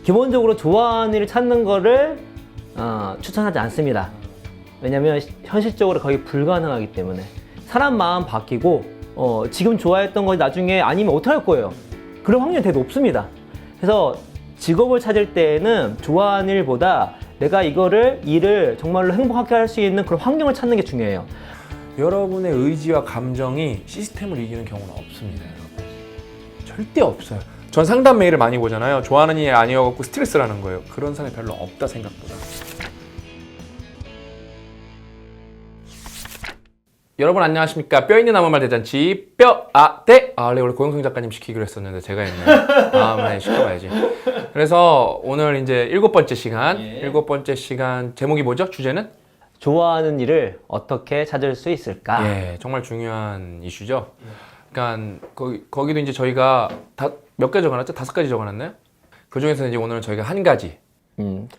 기본적으로 좋아하는 일을 찾는 거를 추천하지 않습니다. 왜냐면 현실적으로 거의 불가능하기 때문에. 사람 마음 바뀌고 지금 좋아했던 거 나중에 아니면 어떡할 거예요? 그럴 확률이 되게 높습니다. 그래서 직업을 찾을 때에는 좋아하는 일보다 내가 일을 정말로 행복하게 할 수 있는 그런 환경을 찾는 게 중요해요. 여러분의 의지와 감정이 시스템을 이기는 경우는 없습니다, 여러분. 절대 없어요. 전 상담 메일을 많이 보잖아요. 좋아하는 일 아니어갖고 스트레스라는 거예요. 그런 사람이 별로 없다, 생각보다. 여러분 안녕하십니까. 뼈있는 아무 말 대잔치 원래 고영성 작가님 시키기로 했었는데 제가 했네. 다음에 시켜봐야지. 그래서 오늘 이제 7번째 시간. 7번째 시간 제목이 뭐죠? 주제는? 좋아하는 일을 어떻게 찾을 수 있을까? 예, 정말 중요한 이슈죠. 그러니까 거기도 이제 저희가 몇 가지 적어놨죠? 5가지 적어놨나요? 그 중에서 이제 오늘은 저희가 한 가지.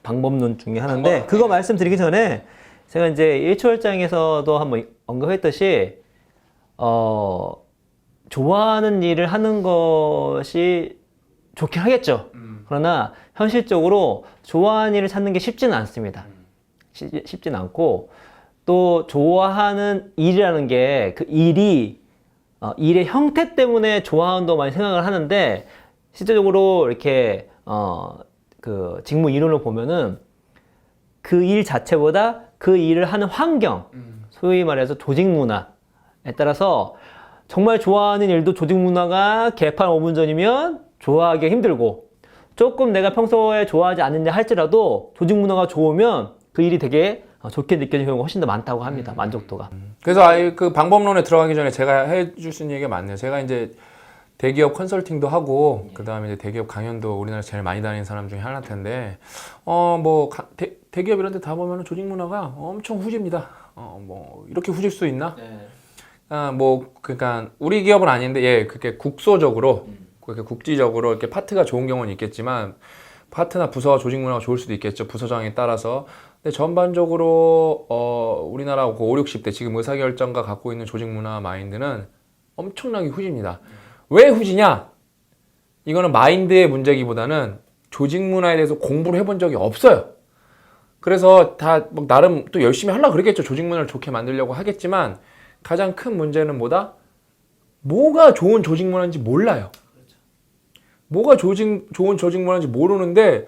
방법론 중에 하나인데 그거 말씀드리기 전에 제가 이제 1초월장에서도 한번 언급했듯이 좋아하는 일을 하는 것이 좋긴 하겠죠. 그러나 현실적으로 좋아하는 일을 찾는 게 쉽지는 않습니다. 쉽지는 않고 또 좋아하는 일이라는 게 그 일의 형태 때문에 좋아한다고 많이 생각을 하는데 실제적으로 이렇게 그 직무 이론을 보면은 그 일 자체보다 그 일을 하는 환경, 소위 말해서 조직 문화에 따라서 정말 좋아하는 일도 조직 문화가 개판 5분 전이면 좋아하기 힘들고 조금 내가 평소에 좋아하지 않느냐 할지라도 조직 문화가 좋으면 그 일이 되게 좋게 느껴지는 경우가 훨씬 더 많다고 합니다. 만족도가. 그래서 아예 그 방법론에 들어가기 전에 제가 해줄 수 있는 얘기가 많네요. 제가 이제 대기업 컨설팅도 하고 그 다음에 이제 대기업 강연도 우리나라에서 제일 많이 다니는 사람 중에 하나일 텐데 대기업 이런 데 다 보면 조직 문화가 엄청 후집니다. 뭐 이렇게 후질 수 있나? 그러니까 우리 기업은 아닌데 그렇게 국소적으로 그렇게 국지적으로 이렇게 파트가 좋은 경우는 있겠지만 파트나 부서와 조직 문화가 좋을 수도 있겠죠. 부서장에 따라서. 근데 전반적으로 우리나라 5, 60대 지금 의사결정가 갖고 있는 조직 문화 마인드는 엄청나게 후집니다. 왜 후지냐? 이거는 마인드의 문제기보다는 조직 문화에 대해서 공부를 해본 적이 없어요. 그래서 다 나름 또 열심히 하려고 그러겠죠. 조직 문화를 좋게 만들려고 하겠지만 가장 큰 문제는 뭐가 좋은 조직 문화인지 몰라요. 뭐가 좋은 조직 문화인지 모르는데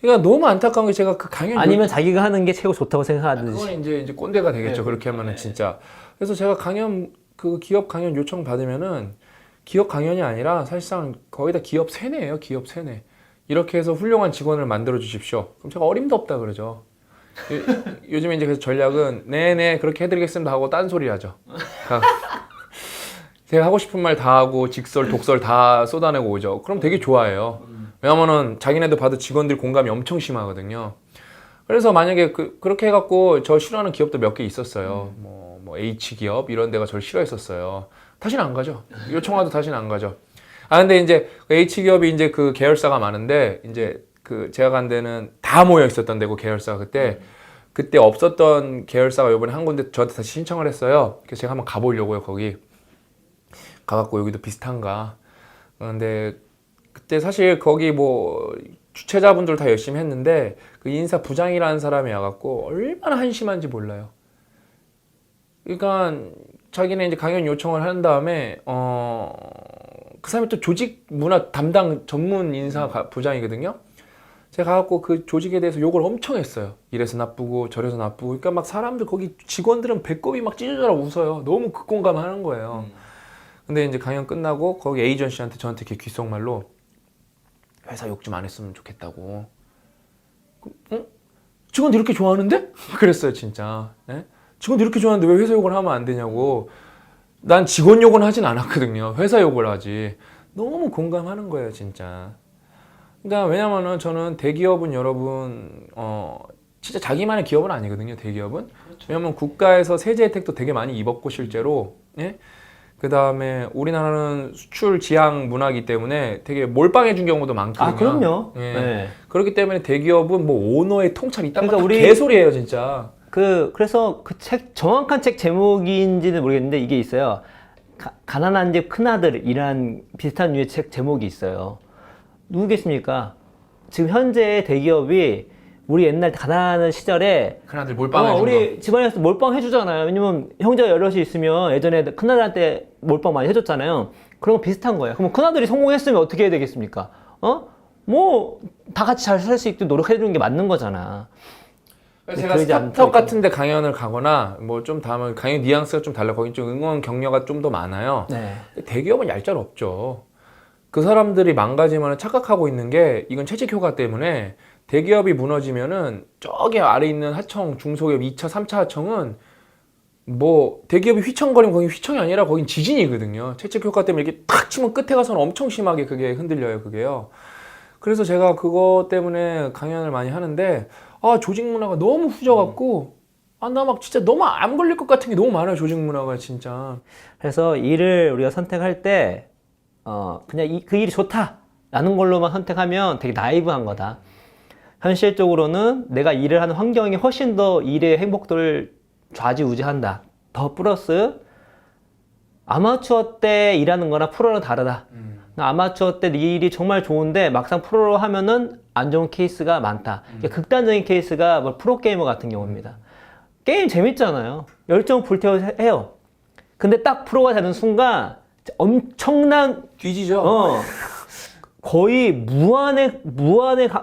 그러니까 너무 안타까운 게 제가 그 강연 아니면 자기가 하는 게 최고 좋다고 생각하듯이. 그건 이제 꼰대가 되겠죠. 그렇게 하면은 진짜. 그래서 제가 그 기업 강연 요청 받으면은 기업 강연이 아니라 사실상 거의 다 기업 세뇌예요. 기업 세뇌. 이렇게 해서 훌륭한 직원을 만들어 주십시오. 그럼 제가 어림도 없다 그러죠. 요즘에 이제 그래서 전략은 네네 그렇게 해드리겠습니다 하고 딴소리 하죠. 제가 하고 싶은 말 다 하고 직설, 독설 다 쏟아내고 오죠. 그럼 되게 좋아해요. 왜냐면은 자기네도 봐도 직원들 공감이 엄청 심하거든요. 그래서 만약에 그렇게 해갖고 저 싫어하는 기업도 몇 개 있었어요. 뭐 H기업 이런 데가 저를 싫어했었어요. 다시는 안 가죠. 요청와도 다시는 안 가죠. 근데 이제 H기업이 이제 그 계열사가 많은데 이제 제가 간 데는 다 모여 있었던 데고 계열사가 그때 없었던 계열사가 이번에 한 군데 저한테 다시 신청을 했어요. 그래서 제가 한번 가보려고요. 거기 가갖고 여기도 비슷한가. 근데 그때 사실 거기 뭐 주최자분들 다 열심히 했는데 그 인사 부장이라는 사람이 와갖고 얼마나 한심한지 몰라요. 그러니까 자기네 이제 강연 요청을 한 다음에 그 사람이 또 조직 문화 담당 전문 인사 부장이거든요. 제가 가갖고 그 조직에 대해서 욕을 엄청 했어요. 이래서 나쁘고 저래서 나쁘고. 그러니까 막 사람들 거기 직원들은 배꼽이 막 찢어져라 웃어요. 너무 극공감하는 거예요. 근데 이제 강연 끝나고 거기 에이전시한테 저한테 이렇게 귓속말로 회사 욕 좀 안 했으면 좋겠다고. 직원들 이렇게 좋아하는데? 그랬어요 진짜. 네? 직원들 이렇게 좋아하는데 왜 회사 욕을 하면 안 되냐고. 난 직원 욕은 하진 않았거든요. 회사 욕을 하지. 너무 공감하는 거예요 진짜. 그러니까 왜냐면은 저는 대기업은 여러분 진짜 자기만의 기업은 아니거든요. 대기업은. 그렇죠. 왜냐면 국가에서 세제 혜택도 되게 많이 입었고 실제로. 예? 그 다음에 우리나라는 수출 지향 문화이기 때문에 되게 몰빵해 준 경우도 많거든요. 그럼요. 예. 네. 그렇기 때문에 대기업은 뭐 오너의 통찰이 있단 그러니까 말이야. 개소리예요 진짜. 그래서 그 정확한 책 제목인지는 모르겠는데 이게 있어요. 가난한 집 큰아들이란 비슷한 류의 책 제목이 있어요. 누구겠습니까? 지금 현재 대기업이 우리 옛날 가난한 시절에 큰아들 몰빵 해준 우리 집안에서 몰빵 해주잖아요. 왜냐면 형제가 여럿이 있으면 예전에 큰아들한테 몰빵 많이 해줬잖아요. 그런 거 비슷한 거예요. 그럼 큰아들이 성공했으면 어떻게 해야 되겠습니까? 뭐 다 같이 잘 살 수 있도록 노력해주는 게 맞는 거잖아. 제가 스타트업 같은 데 강연을 가거나 뭐 좀 다음은 강연 뉘앙스가 좀 달라. 거긴 좀 응원 격려가 좀 더 많아요. 네. 대기업은 얄짤 없죠. 그 사람들이 망가지면 착각하고 있는 게 이건 채찍 효과 때문에 대기업이 무너지면은 저기 아래 있는 하청, 중소기업 2차, 3차 하청은 뭐 대기업이 휘청거리면 거긴 휘청이 아니라 거긴 지진이거든요. 채찍 효과 때문에 이렇게 탁 치면 끝에 가서는 엄청 심하게 그게 흔들려요, 그게요. 그래서 제가 그거 때문에 강연을 많이 하는데 조직 문화가 너무 후져갖고 나 막 진짜 너무 안 걸릴 것 같은 게 너무 많아요, 조직 문화가 진짜. 그래서 일을 우리가 선택할 때 그냥 그 일이 좋다라는 걸로만 선택하면 되게 나이브한 거다. 현실적으로는 내가 일을 하는 환경이 훨씬 더 일의 행복도를 좌지우지한다. 더 플러스 아마추어 때 일하는 거랑 프로는 다르다. 아마추어 때 네 일이 정말 좋은데 막상 프로로 하면은 안 좋은 케이스가 많다. 극단적인 케이스가 뭐 프로게이머 같은 경우입니다. 게임 재밌잖아요. 열정 불태워서 해요. 근데 딱 프로가 되는 순간 엄청난 뒤지죠. 거의 무한에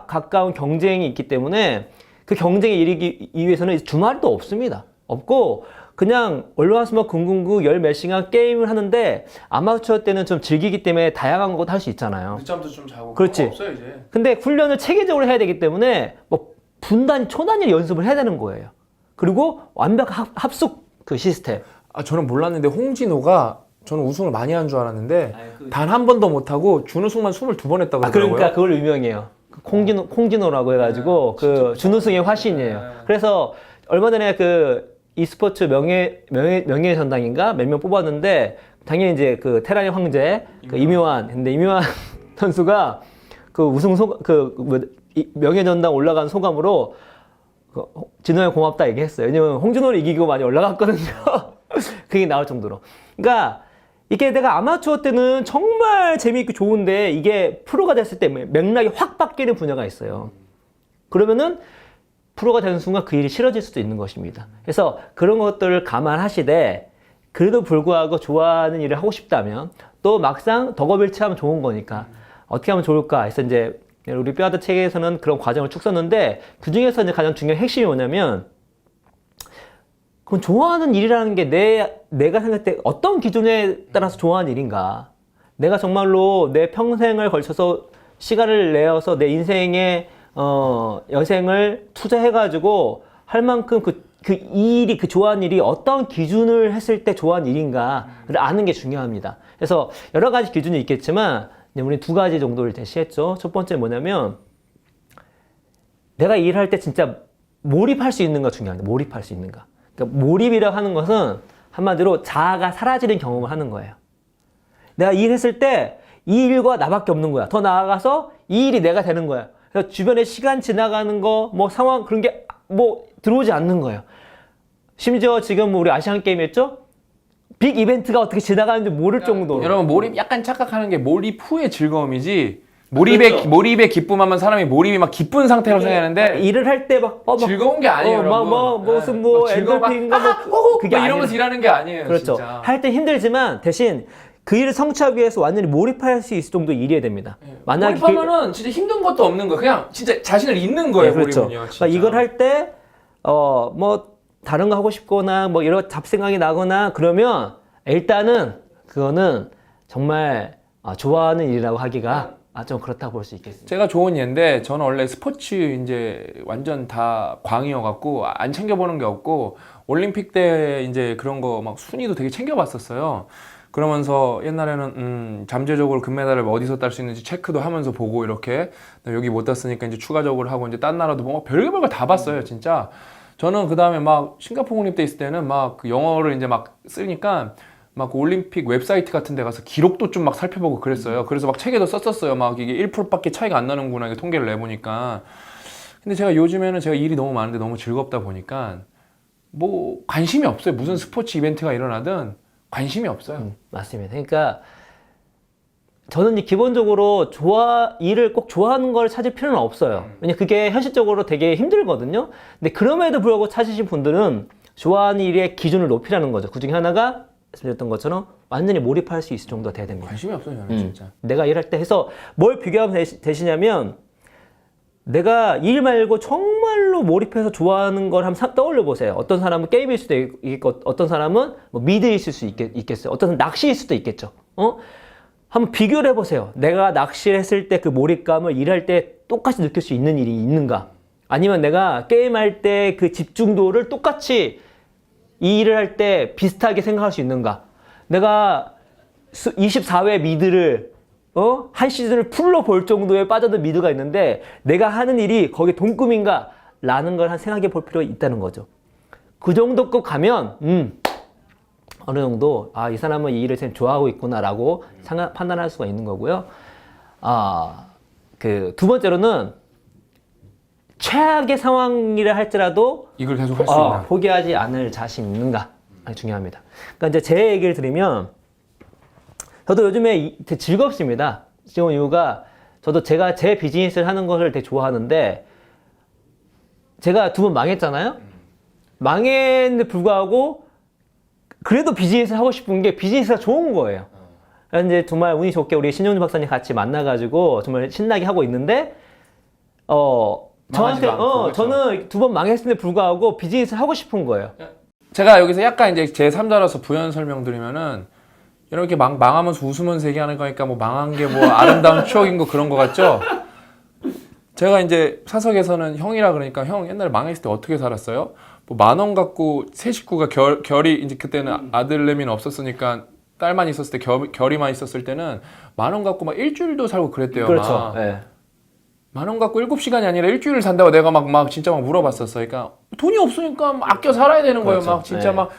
가까운 경쟁이 있기 때문에 그 경쟁에 이르기 위해서는 주말도 없습니다. 없고 그냥 월화수목 금금구 열 몇 시간 게임을 하는데 아마추어 때는 좀 즐기기 때문에 다양한 것도 할 수 있잖아요. 늦잠도 좀 자고. 그렇지. 없어요 이제. 근데 훈련을 체계적으로 해야 되기 때문에 뭐 분단 초단위 연습을 해야 되는 거예요. 그리고 완벽 합숙 그 시스템. 저는 몰랐는데 홍진호가 저는 우승을 많이 한 줄 알았는데 단 한 번도 못하고 준우승만 22번 했다고 하더라고요. 그러니까 그걸 유명해요. 콩진호라고 해가지고 그 준우승의 화신이에요. 그래서 얼마 전에 그 e스포츠 명예 전당인가 몇 명 뽑았는데 당연히 이제 그 테란의 황제 그 이묘한. 근데 이묘한 선수가 그 우승 명예 전당 올라간 소감으로 진호야 고맙다 얘기했어요. 왜냐면 홍진호를 이기고 많이 올라갔거든요. 그게 나올 정도로. 그러니까 이게 내가 아마추어 때는 정말 재미있고 좋은데 이게 프로가 됐을 때 맥락이 확 바뀌는 분야가 있어요. 그러면은 프로가 되는 순간 그 일이 싫어질 수도 있는 것입니다. 그래서 그런 것들을 감안하시되 그래도 불구하고 좋아하는 일을 하고 싶다면 또 막상 덕업일치하면 좋은 거니까 어떻게 하면 좋을까 해서 이제 우리 뼈아드 체계에서는 그런 과정을 쭉 썼는데 그 중에서 이제 가장 중요한 핵심이 뭐냐면 그럼 좋아하는 일이라는 게 내가 생각할 때 어떤 기준에 따라서 좋아하는 일인가? 내가 정말로 내 평생을 걸쳐서 시간을 내어서 내 인생에 여생을 투자해가지고 할 만큼 이 일이, 그 좋아하는 일이 어떤 기준을 했을 때 좋아하는 일인가를 아는 게 중요합니다. 그래서 여러 가지 기준이 있겠지만, 우리 두 가지 정도를 제시했죠. 첫 번째 뭐냐면, 내가 일할 때 진짜 몰입할 수 있는가 중요합니다. 몰입할 수 있는가. 그러니까 몰입이라고 하는 것은 한마디로 자아가 사라지는 경험을 하는 거예요. 내가 일했을 때 이 일과 나밖에 없는 거야. 더 나아가서 이 일이 내가 되는 거야. 그래서 주변에 시간 지나가는 거, 뭐 상황 그런 게 뭐 들어오지 않는 거예요. 심지어 지금 우리 아시안 게임 했죠? 빅 이벤트가 어떻게 지나가는지 모를 정도로. 여러분 몰입 약간 착각하는 게 몰입 후의 즐거움이지. 몰입의 기쁨하면 사람이 몰입이 막 기쁜 상태로 생각하는데 일을 할 때 막 즐거운 게 아니에요, 여러분. 무슨 엔돌핀인가 그게 이러면서 일하는 게 아니에요. 그렇죠. 진짜. 할 때 힘들지만 대신 그 일을 성취하기 위해서 완전히 몰입할 수 있을 정도 일해야 됩니다. 만약에 몰입하면은 진짜 힘든 것도 없는 거예요. 그냥 진짜 자신을 잊는 거예요. 그렇죠. 몰입은요. 진짜. 그러니까 이걸 할 때 뭐 다른 거 하고 싶거나 뭐 여러 잡생각이 나거나 그러면 일단은 그거는 정말 좋아하는 일이라고 하기가 좀 그렇다고 볼 수 있겠습니다. 제가 좋은 예인데 저는 원래 스포츠 이제 완전 다 광이어갖고 안 챙겨보는 게 없고 올림픽 때 이제 그런 거 막 순위도 되게 챙겨봤었어요. 그러면서 옛날에는 잠재적으로 금메달을 어디서 딸 수 있는지 체크도 하면서 보고 이렇게 여기 못 땄으니까 이제 추가적으로 하고 이제 딴 나라도 뭐 별의별 걸 다 봤어요 진짜. 저는 그 다음에 막 싱가포르 국립대 있을 때는 막 그 영어를 이제 막 쓰니까 막 올림픽 웹사이트 같은 데 가서 기록도 좀 막 살펴보고 그랬어요. 그래서 막 책에도 썼었어요. 막 이게 1%밖에 차이가 안 나는구나 이게 통계를 내보니까. 근데 제가 요즘에는 제가 일이 너무 많은데 너무 즐겁다 보니까 뭐 관심이 없어요. 무슨 스포츠 이벤트가 일어나든 관심이 없어요. 맞습니다. 그러니까 저는 이제 기본적으로 일을 꼭 좋아하는 걸 찾을 필요는 없어요. 왜냐면 그게 현실적으로 되게 힘들거든요. 근데 그럼에도 불구하고 찾으신 분들은 좋아하는 일의 기준을 높이라는 거죠. 그 중에 하나가 말씀드렸던 것처럼 완전히 몰입할 수 있을 정도가 돼야 됩니다. 관심이 없어요, 저는 진짜. 내가 일할 때 해서 뭘 비교하면 되시냐면 내가 일 말고 정말로 몰입해서 좋아하는 걸 한번 떠올려 보세요. 어떤 사람은 게임일 수도 있고, 어떤 사람은 뭐 미드일 수 있겠어요. 어떤 사람은 낚시일 수도 있겠죠. 한번 비교를 해보세요. 내가 낚시를 했을 때 그 몰입감을 일할 때 똑같이 느낄 수 있는 일이 있는가? 아니면 내가 게임할 때 그 집중도를 똑같이 이 일을 할 때 비슷하게 생각할 수 있는가? 내가 24회 미드를 한 시즌을 풀로 볼 정도에 빠져든 미드가 있는데 내가 하는 일이 거기에 동급인가? 라는 걸 한 생각해 볼 필요가 있다는 거죠. 그 정도급 가면 어느 정도 이 사람은 이 일을 참 좋아하고 있구나라고 판단할 수가 있는 거고요. 그 두 번째로는 최악의 상황이라 할지라도 이걸 계속 할 수 있나? 포기하지 않을 자신 있는가? 중요합니다. 그러니까 이제 제 얘기를 드리면 저도 요즘에 되게 즐겁습니다. 지금 이유가 저도 제가 제 비즈니스를 하는 것을 되게 좋아하는데 제가 2번 망했잖아요. 망했는데 불구하고 그래도 비즈니스를 하고 싶은 게 비즈니스가 좋은 거예요. 그래서 이제 정말 운이 좋게 우리 신용준 박사님 같이 만나가지고 정말 신나게 하고 있는데 저한테 않고, 저는 2번 망했음에도 불구하고 비즈니스를 하고 싶은 거예요. 제가 여기서 약간 이제 제 3자로서 부연 설명드리면은 이렇게 망하면서 웃으면서 얘기하는 거니까 뭐 망한 게 뭐 아름다운 추억인 거 그런 거 같죠? 제가 이제 사석에서는 형이라 그러니까 형 옛날에 망했을 때 어떻게 살았어요? 뭐 10,000원 갖고 세 식구가 결이 이제 그때는 아들내미는 없었으니까 딸만 있었을 때 결이만 있었을 때는 10,000원 갖고 막 일주일도 살고 그랬대요. 그렇죠. 네. 10,000원 갖고 7시간이 아니라 일주일을 산다고 내가 막 진짜 막 물어봤었어요. 그러니까 돈이 없으니까 아껴 살아야 되는 거예요. 그렇죠. 막 진짜 네. 막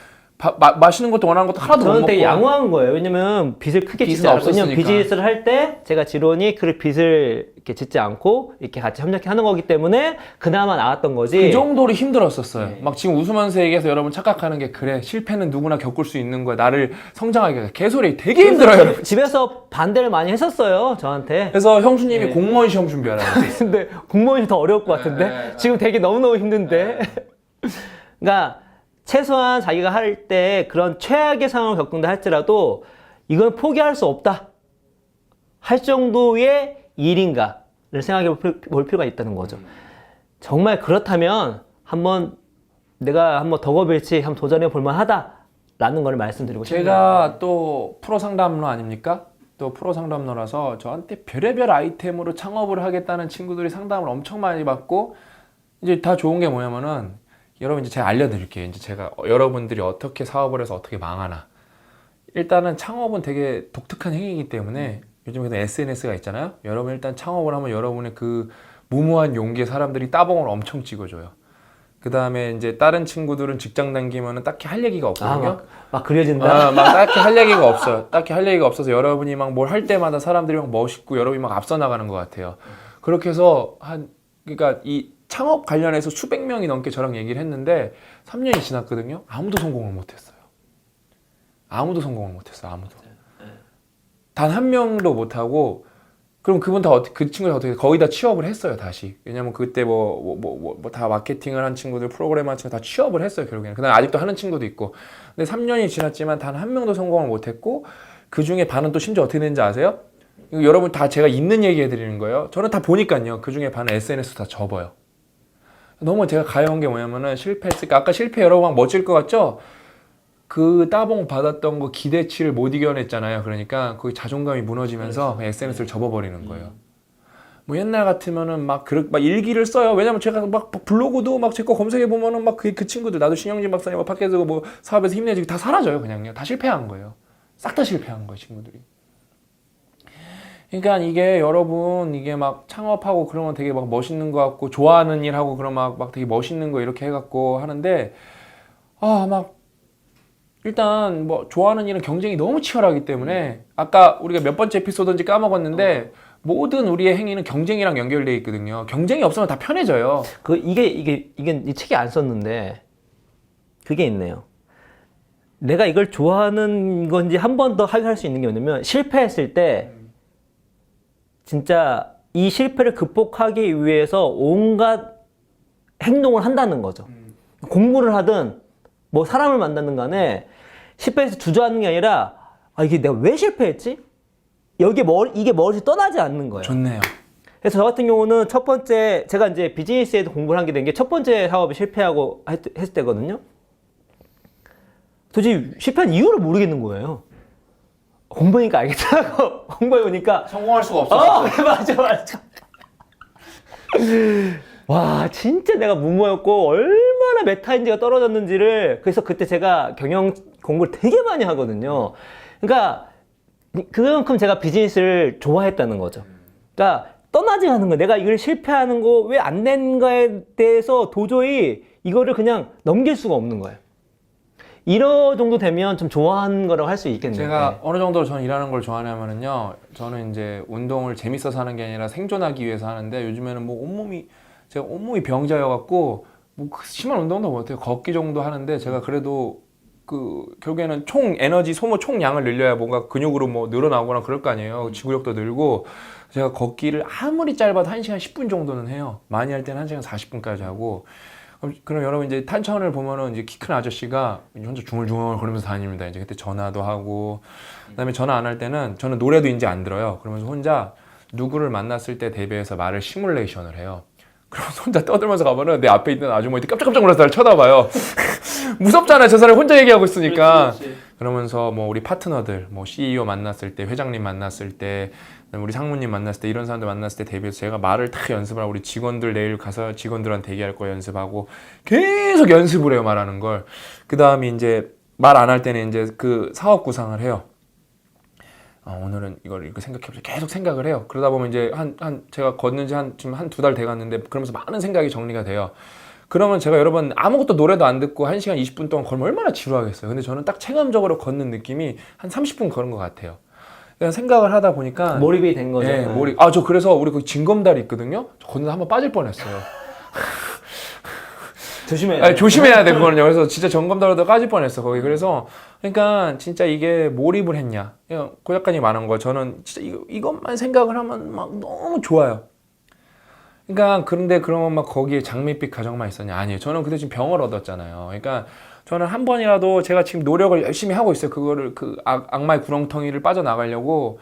맛있는 것도 원하는 것도 하나도 못 저는 먹고. 되게 양호한 거예요. 왜냐면 빚을 크게 짓지 않고, 왜냐면 비즈니스를 할 때 제가 지론이 그 빚을 이렇게 짓지 않고 이렇게 같이 협력해 하는 거기 때문에 그나마 나았던 거지. 그 정도로 힘들었었어요. 네. 막 지금 웃으면서 얘기해서 여러분 착각하는 게 그래 실패는 누구나 겪을 수 있는 거야. 나를 성장하게 해. 개소리 되게 힘들어요. 집에서 반대를 많이 했었어요, 저한테. 그래서 형수님이 공무원 시험 준비하라고. 근데 공무원이 더 어려울 것 같은데? 지금 되게 너무너무 힘든데? 그러니까 최소한 자기가 할 때 그런 최악의 상황을 겪는다 할지라도 이건 포기할 수 없다 할 정도의 일인가를 생각해 볼 필요가 있다는 거죠. 정말 그렇다면 내가 한번 덕업일치 한번 도전해 볼 만하다라는 걸 말씀드리고 싶네요. 제가 또 프로 상담러 아닙니까? 또 프로 상담러라서 저한테 별의별 아이템으로 창업을 하겠다는 친구들이 상담을 엄청 많이 받고 이제 다 좋은 게 뭐냐면은 여러분 이제 제가 알려드릴게요. 이제 제가 여러분들이 어떻게 사업을 해서 어떻게 망하나. 일단은 창업은 되게 독특한 행위이기 때문에 요즘에도 SNS가 있잖아요. 여러분 일단 창업을 하면 여러분의 그 무모한 용기에 사람들이 따봉을 엄청 찍어줘요. 그 다음에 이제 다른 친구들은 직장 다니면은 딱히 할 얘기가 없거든요. 막 그려진다. 막 딱히 할 얘기가 없어요. 딱히 할 얘기가 없어서 여러분이 막 뭘 할 때마다 사람들이 막 멋있고 여러분이 막 앞서 나가는 것 같아요. 그렇게 해서 그러니까 이 창업 관련해서 수백 명이 넘게 저랑 얘기를 했는데 3년이 지났거든요. 아무도 성공을 못했어요. 아무도. 단 한 명도 못하고 그럼 그분 그 친구들 어떻게 거의 다 취업을 했어요 다시. 왜냐면 그때 다 마케팅을 한 친구들 프로그램 한 친구들 다 취업을 했어요 결국에는. 그다음 아직도 하는 친구도 있고. 근데 3년이 지났지만 단 한 명도 성공을 못했고 그 중에 반은 또 심지어 어떻게 되는지 아세요? 이거 여러분 다 제가 있는 얘기 해드리는 거예요. 저는 다 보니까요. 그 중에 반은 SNS 다 접어요. 너무 제가 가여운 게 뭐냐면은 실패했으니까 아까 실패 여러분 막 멋질 것 같죠? 그 따봉 받았던 거 기대치를 못 이겨냈잖아요. 그러니까 그 자존감이 무너지면서 SNS를 접어버리는 거예요. 뭐 옛날 같으면은 막 일기를 써요. 왜냐면 제가 막 블로그도 막 제 거 검색해 보면은 막 그 친구들 나도 신영진 박사님 막 팟캐스트 뭐 사업에서 힘내지 다 사라져요. 그냥요. 다 실패한 거예요. 싹 다 실패한 거예요, 친구들이. 그러니까 이게 여러분 이게 막 창업하고 그러면 되게 막 멋있는 거 같고 좋아하는 일 하고 그러면 막 되게 멋있는 거 이렇게 해갖고 하는데 막 일단 뭐 좋아하는 일은 경쟁이 너무 치열하기 때문에 아까 우리가 몇 번째 에피소드인지 까먹었는데 모든 우리의 행위는 경쟁이랑 연결되어 있거든요. 경쟁이 없으면 다 편해져요. 이게 이 책에 안 썼는데 그게 있네요. 내가 이걸 좋아하는 건지 한 번 더 할 수 있는 게 뭐냐면 실패했을 때 진짜 이 실패를 극복하기 위해서 온갖 행동을 한다는 거죠. 공부를 하든 뭐 사람을 만나는 간에 실패해서 주저하는 게 아니라 이게 내가 왜 실패했지? 이게 머리에서 떠나지 않는 거예요. 좋네요. 그래서 저 같은 경우는 첫 번째 제가 이제 비즈니스에도 공부를 하게 된 게 첫 번째 사업이 실패하고 했을 때거든요. 도대체 실패한 이유를 모르겠는 거예요. 공부하니까 알겠더라고. 공부해보니까 성공할 수가 없어. 맞아. 와, 진짜 내가 무모였고 얼마나 메타인지가 떨어졌는지를. 그래서 그때 제가 경영 공부를 되게 많이 하거든요. 그러니까 그만큼 제가 비즈니스를 좋아했다는 거죠. 그러니까 떠나지 않는 거예요. 내가 이걸 실패하는 거 왜 안 된 거에 대해서 도저히 이거를 그냥 넘길 수가 없는 거예요. 이런 정도 되면 좀 좋아하는 거라고 할 수 있겠네요. 제가 네. 어느 정도 저는 일하는 걸 좋아하냐면요. 저는 이제 운동을 재밌어서 하는 게 아니라 생존하기 위해서 하는데 요즘에는 뭐 제가 온몸이 병자여갖고 뭐 심한 운동도 못해요. 걷기 정도 하는데 제가 그래도 결국에는 총 에너지 소모 총량을 늘려야 뭔가 근육으로 뭐 늘어나거나 그럴 거 아니에요. 지구력도 늘고 제가 걷기를 아무리 짧아도 1시간 10분 정도는 해요. 많이 할 때는 1시간 40분까지 하고. 그럼 여러분 이제 탄천을 보면은 이제 키 큰 아저씨가 혼자 중얼중얼 거리면서 다닙니다. 이제 그때 전화도 하고, 그다음에 전화 안 할 때는 저는 노래도 이제 안 들어요. 그러면서 혼자 누구를 만났을 때 대비해서 말을 시뮬레이션을 해요. 그러면서 혼자 떠들면서 가면은 내 앞에 있는 아주머니들 깜짝깜짝 놀라서 나를 쳐다봐요. 무섭잖아요. 저 사람이 혼자 얘기하고 있으니까. 그렇지. 그러면서 뭐 우리 파트너들, 뭐 CEO 만났을 때, 회장님 만났을 때, 우리 상무님 만났을 때, 이런 사람들 만났을 때 대비해서 제가 말을 다 연습을 하고, 우리 직원들 내일 가서 직원들한테 얘기할 거 연습하고 계속 연습을 해요. 말하는 걸. 그 다음에 이제 말 안 할 때는 이제 그 사업 구상을 해요. 오늘은 이걸 이렇게 생각해보자. 계속 생각을 해요. 그러다 보면 이제 제가 걷는 지 지금 한 2달 돼갔는데 그러면서 많은 생각이 정리가 돼요. 그러면 제가 여러분 아무것도 노래도 안 듣고 1시간 20분 동안 걸으면 얼마나 지루하겠어요. 근데 저는 딱 체감적으로 걷는 느낌이 한 30분 걸은 것 같아요. 그냥 생각을 하다 보니까 몰입이 된 거죠. 네, 몰입. 저 그래서 우리 거기 징검다리 있거든요. 저 걷는데 한번 빠질 뻔했어요. 조심해야 돼 그거는요. 그래서 진짜 징검다리도 빠질 뻔했어 거기. 그래서 그러니까 진짜 이게 몰입을 했냐. 고 작가님 말한 거 저는 진짜 이것만 생각을 하면 막 너무 좋아요. 그러니까 그런데 그러면 막 거기에 장밋빛 가정만 있었냐? 아니에요. 저는 그때 지금 병을 얻었잖아요. 그러니까 저는 한 번이라도 제가 지금 노력을 열심히 하고 있어요. 그거를 악마의 구렁텅이를 빠져나가려고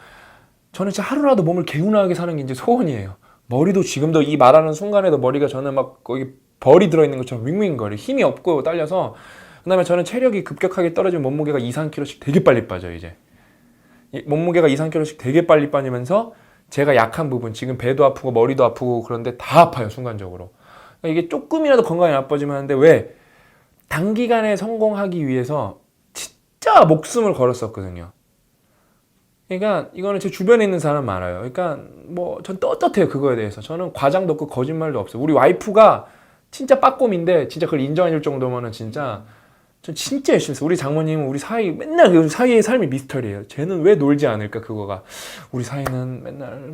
저는 진짜 하루라도 몸을 개운하게 사는 게 이제 소원이에요. 머리도 지금도 이 말하는 순간에도 머리가 저는 막 거기 벌이 들어있는 것처럼 윙윙거려. 힘이 없고 딸려서. 그다음에 저는 체력이 급격하게 떨어지면 몸무게가 2-3kg씩 되게 빨리 빠져요. 이제 몸무게가 2-3kg씩 되게 빨리 빠지면서 제가 약한 부분, 지금 배도 아프고 머리도 아프고 그런데 다 아파요, 순간적으로. 그러니까 이게 조금이라도 건강이 나빠지면 하는데 왜? 단기간에 성공하기 위해서 진짜 목숨을 걸었었거든요. 그러니까 이거는 제 주변에 있는 사람 많아요. 그러니까 뭐 전 떳떳해요, 그거에 대해서. 저는 과장도 없고 거짓말도 없어요. 우리 와이프가 진짜 빠꼼인데 진짜 그걸 인정해 줄 정도면은 진짜 전 진짜 열심히 했어요. 우리 장모님은 우리 사이 맨날 그 사이의 삶이 미스터리예요. 쟤는 왜 놀지 않을까 그거가. 우리 사이는 맨날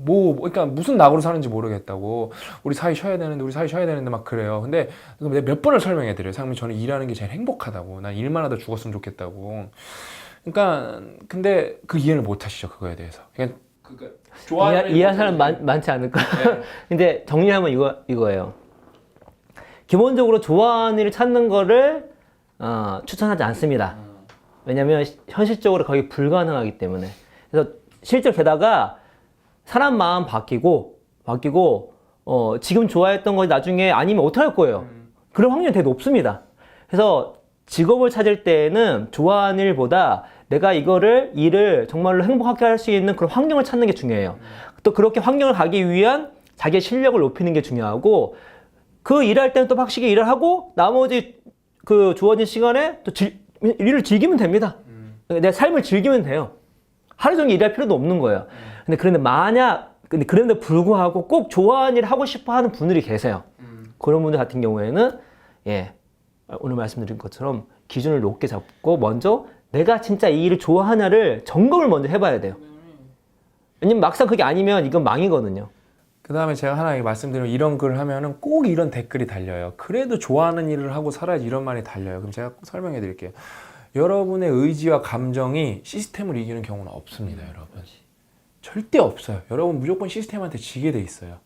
그러니까 무슨 낙으로 사는지 모르겠다고. 우리 사이 쉬어야 되는데 막 그래요. 근데 내가 몇 번을 설명해 드려요. 상민 저는 일하는 게 제일 행복하다고. 난 일만 하다 죽었으면 좋겠다고. 그러니까 근데 그 이해를 못 하시죠 그거에 대해서. 그러니까 이해하는 사람 많지 않을까. 네. 근데 정리하면 이거예요. 기본적으로 좋아하는 일을 찾는 거를 추천하지 않습니다. 왜냐면 현실적으로 거의 불가능하기 때문에. 그래서 실제로 게다가 사람 마음 바뀌고 지금 좋아했던 거 나중에 아니면 어떡할 거예요. 그런 확률이 되게 높습니다. 그래서 직업을 찾을 때는 좋아하는 일보다 내가 일을 정말로 행복하게 할 수 있는 그런 환경을 찾는 게 중요해요. 또 그렇게 환경을 가기 위한 자기의 실력을 높이는 게 중요하고, 그 일할 때는 또 확실히 일을 하고 나머지 그 주어진 시간에 또 일을 즐기면 됩니다. 내 삶을 즐기면 돼요. 하루 종일 일할 필요도 없는 거예요. 근데 그런데 불구하고 꼭 좋아하는 일을 하고 싶어 하는 분들이 계세요. 그런 분들 같은 경우에는 오늘 말씀드린 것처럼 기준을 높게 잡고 먼저 내가 진짜 이 일을 좋아하냐를 점검을 먼저 해봐야 돼요. 왜냐면 막상 그게 아니면 이건 망이거든요. 그 다음에 제가 하나 말씀드리면 이런 글을 하면은 꼭 이런 댓글이 달려요. 그래도 좋아하는 일을 하고 살아야지, 이런 말이 달려요. 그럼 제가 설명해 드릴게요. 여러분의 의지와 감정이 시스템을 이기는 경우는 없습니다, 여러분. 절대 없어요. 여러분 무조건 시스템한테 지게 돼 있어요.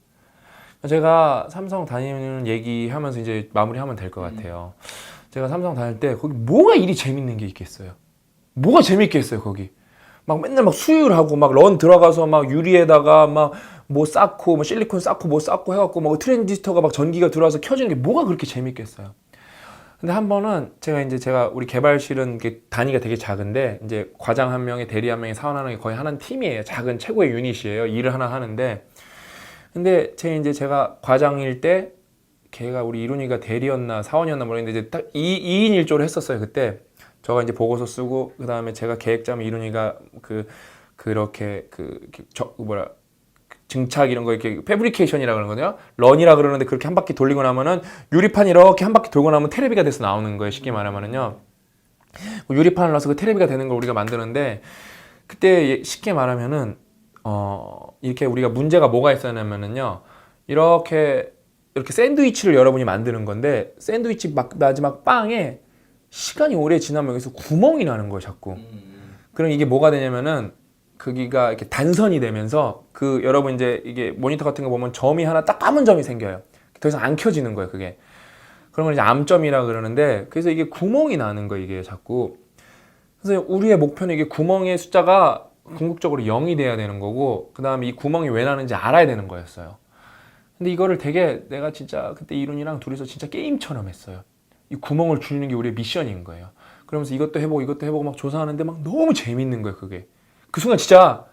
제가 삼성 다니는 얘기하면서 이제 마무리하면 될 것 같아요. 제가 삼성 다닐 때 거기 뭐가 일이 재밌는 게 있겠어요? 뭐가 재밌겠어요 거기? 막 맨날 막 수율하고 막 런 들어가서 막 유리에다가 막 뭐 쌓고 뭐 실리콘 쌓고 뭐 쌓고 해갖고 막 트랜지스터가 막 전기가 들어와서 켜지는 게 뭐가 그렇게 재밌겠어요? 근데 한 번은 제가 우리 개발실은 단위가 되게 작은데 이제 과장 한 명에 대리 한 명에 사원 한 명이 거의 하는 팀이에요. 작은 최고의 유닛이에요. 일을 하나 하는데 근데 제가 과장일 때 걔가 우리 이룬이가 대리였나 사원이었나 모르겠는데 이제 딱 2인 1조를 했었어요. 그때 저가 이제 보고서 쓰고 그 다음에 제가 계획 짜면 이룬이가 증착 이런 거 이렇게 패브리케이션이라 그러거든요. 런이라 그러는데 그렇게 한 바퀴 돌리고 나면은 유리판 이렇게 한 바퀴 돌고 나면 테레비가 돼서 나오는 거예요. 쉽게 말하면은요. 유리판을 넣어서 그 테레비가 되는 걸 우리가 만드는데 그때 쉽게 말하면은 이렇게 우리가 문제가 뭐가 있었냐면은요. 이렇게 샌드위치를 여러분이 만드는 건데 샌드위치 마지막 빵에 시간이 오래 지나면 여기서 구멍이 나는 거예요, 자꾸. 그럼 이게 뭐가 되냐면은 거기가 이렇게 단선이 되면서 여러분 이제 이게 모니터 같은 거 보면 점이 하나 딱 감은 점이 생겨요. 더 이상 안 켜지는 거예요, 그게. 그런 걸 이제 암점이라 그러는데 그래서 이게 구멍이 나는 거예요, 이게 자꾸. 그래서 우리의 목표는 이게 구멍의 숫자가 궁극적으로 0이 돼야 되는 거고 그다음에 이 구멍이 왜 나는지 알아야 되는 거였어요. 근데 이거를 되게 내가 진짜 그때 이룬이랑 둘이서 진짜 게임처럼 했어요. 이 구멍을 줄이는 게 우리의 미션인 거예요. 그러면서 이것도 해보고 막 조사하는데 막 너무 재밌는 거예요, 그게. 그 순간 진짜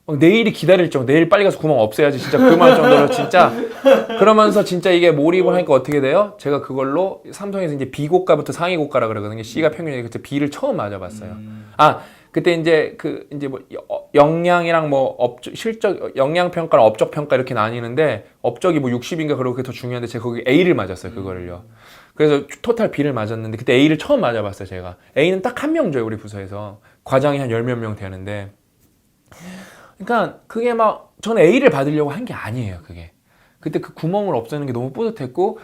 막 내일이 기다릴 정도, 내일 빨리 가서 구멍 없애야지 진짜 그만 정도로 진짜. 그러면서 진짜 이게 몰입을 하니까 어떻게 돼요? 제가 그걸로 삼성에서 이제 B고가부터 상위고가라 그러거든요. C가 평균이니까 그때 B를 처음 맞아봤어요. 그때 이제 뭐 역량이랑 뭐 실적 역량 평가랑 업적 평가 이렇게 나뉘는데 업적이 뭐 60인가 그렇게 더 중요한데 제가 거기 A를 맞았어요, 그거를요. 그래서 토탈 B를 맞았는데 그때 A를 처음 맞아봤어요, 제가. A는 딱 한 명 줘요, 우리 부서에서. 과장이 한 10몇 명 되는데. 그러니까 그게 막 저는 A를 받으려고 한 게 아니에요, 그게. 그때 그 구멍을 없애는 게 너무 뿌듯했고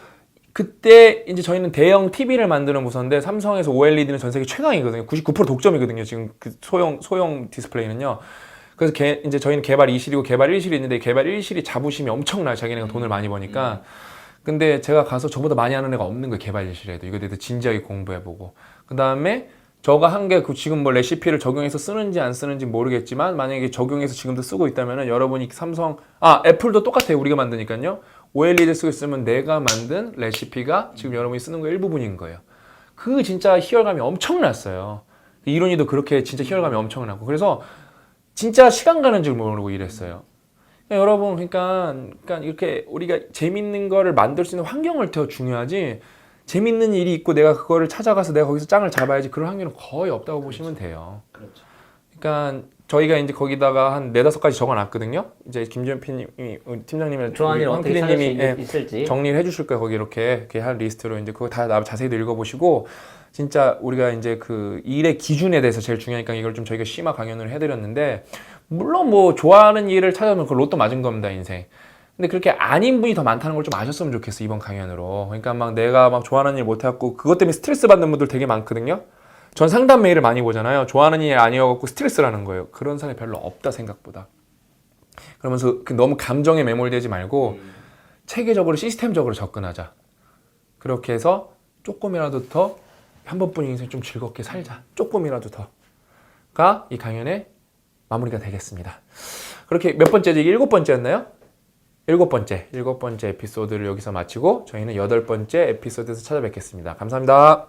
그때 이제 저희는 대형 TV를 만드는 부서인데 삼성에서 OLED는 전 세계 최강이거든요. 99% 독점이거든요. 지금 그 소형 디스플레이는요. 그래서 이제 저희는 개발 2실이고 개발 1실이 있는데 개발 1실이 자부심이 엄청나요. 자기네가 돈을 많이 버니까. 근데 제가 가서 저보다 많이 하는 애가 없는 거예요. 개발 1실에도. 이거에 대해서 진지하게 공부해보고. 그 다음에 저가 한 게 지금 뭐 레시피를 적용해서 쓰는지 안 쓰는지 모르겠지만 만약에 적용해서 지금도 쓰고 있다면은 여러분이 애플도 똑같아요. 우리가 만드니까요. OLED 쓰고 있으면 내가 만든 레시피가 지금 여러분이 쓰는 거 일부분인 거예요. 그 진짜 희열감이 엄청났어요. 이론이도 그렇게 진짜 희열감이 엄청나고 그래서 진짜 시간 가는 줄 모르고 일했어요. 그러니까 여러분 그러니까 이렇게 우리가 재밌는 거를 만들 수 있는 환경을 더 중요하지 재밌는 일이 있고 내가 그거를 찾아가서 내가 거기서 짱을 잡아야지 그런 확률은 거의 없다고 보시면 돼요. 그렇죠. 그러니까 저희가 이제 거기다가 한 4-5가지 적어놨거든요. 이제 김지현 팀장님이랑 조안이 황 어떻게 찾을 PD님이 수 있을지 정리를 해주실 거예요. 거기 이렇게 한 리스트로 이제 그거 다 자세히 읽어보시고 진짜 우리가 이제 그 일의 기준에 대해서 제일 중요하니까 이걸 좀 저희가 심화 강연을 해드렸는데 물론 뭐 좋아하는 일을 찾아보면 그 로또 맞은 겁니다, 인생. 근데 그렇게 아닌 분이 더 많다는 걸 좀 아셨으면 좋겠어, 이번 강연으로. 그러니까 막 내가 막 좋아하는 일 못해갖고 그것 때문에 스트레스 받는 분들 되게 많거든요. 전 상담 메일을 많이 보잖아요. 좋아하는 일 아니어갖고 스트레스라는 거예요. 그런 사람이 별로 없다, 생각보다. 그러면서 너무 감정에 매몰되지 말고 체계적으로 시스템적으로 접근하자. 그렇게 해서 조금이라도 더 한 번뿐인 인생 좀 즐겁게 살자. 조금이라도 더가 이 강연의 마무리가 되겠습니다. 그렇게 몇 번째지? 7번째였나요? 7번째 에피소드를 여기서 마치고 저희는 8번째 에피소드에서 찾아뵙겠습니다. 감사합니다.